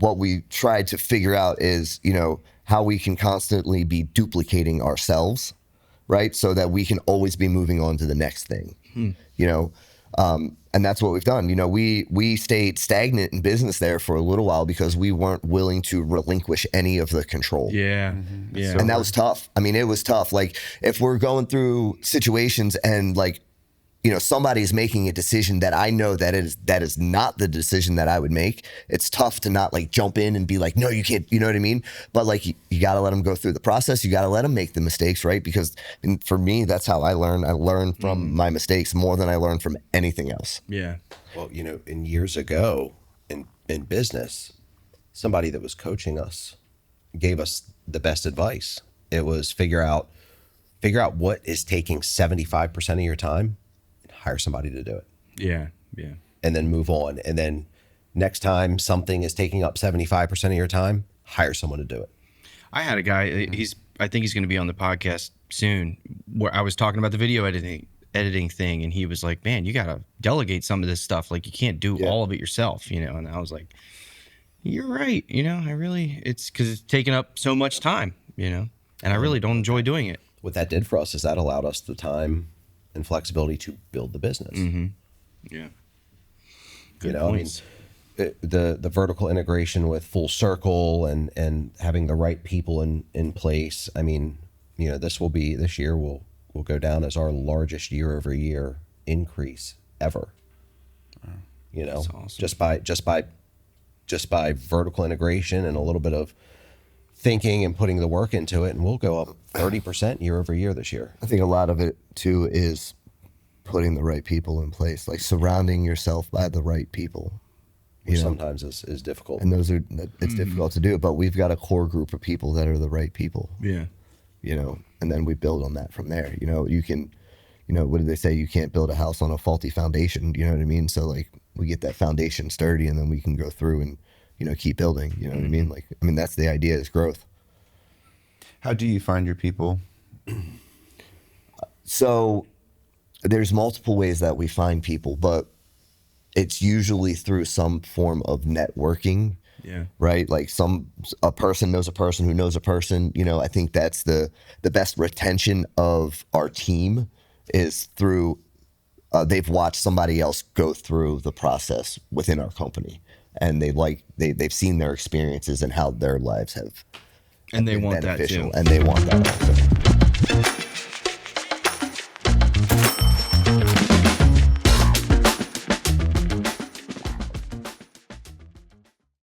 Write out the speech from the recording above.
what we tried to figure out is, how we can constantly be duplicating ourselves, right? So that we can always be moving on to the next thing, and that's what we've done. We stayed stagnant in business there for a little while because we weren't willing to relinquish any of the control. Yeah. Mm-hmm. Yeah. And that was tough. I mean, it was tough. Like if we're going through situations and like, somebody's making a decision that I know that is not the decision that I would make. It's tough to not like jump in and be like, no, you can't, you know what I mean? But like, you got to let them go through the process. You got to let them make the mistakes, right? Because for me, that's how I learn. I learn from my mistakes more than I learn from anything else. Yeah. Well, in years ago in business, somebody that was coaching us gave us the best advice. It was figure out what is taking 75% of your time. Hire somebody to do it. Yeah. Yeah. And then move on. And then next time something is taking up 75% of your time, hire someone to do it. I had a guy, I think he's going to be on the podcast soon, where I was talking about the video editing thing, and he was like, man, you got to delegate some of this stuff. Like you can't do all of it yourself, and I was like, you're right. It's because it's taking up so much time, and I really don't enjoy doing it. What that did for us is that allowed us the time and flexibility to build the business. Mm-hmm. Yeah. Good points. The vertical integration with Full Circle and having the right people in place. I mean, this year will go down as our largest year-over-year increase ever. That's awesome. just by vertical integration and a little bit of thinking and putting the work into it, and we'll go up 30% year over year this year. I think a lot of it too is putting the right people in place, like surrounding yourself by the right people. Which sometimes is difficult. And it's difficult to do, but we've got a core group of people that are the right people. Yeah. And then we build on that from there. You can, what do they say? You can't build a house on a faulty foundation. You know what I mean? So like we get that foundation sturdy, and then we can go through and, keep building. You know what I mean? Like, that's the idea, is growth. How do you find your people? So there's multiple ways that we find people, but it's usually through some form of networking. Yeah. Right. Like a person knows a person who knows a person. I think that's the best retention of our team is through they've watched somebody else go through the process within our company, and they've seen their experiences and how their lives have and they been want that beneficial, too. and they want that.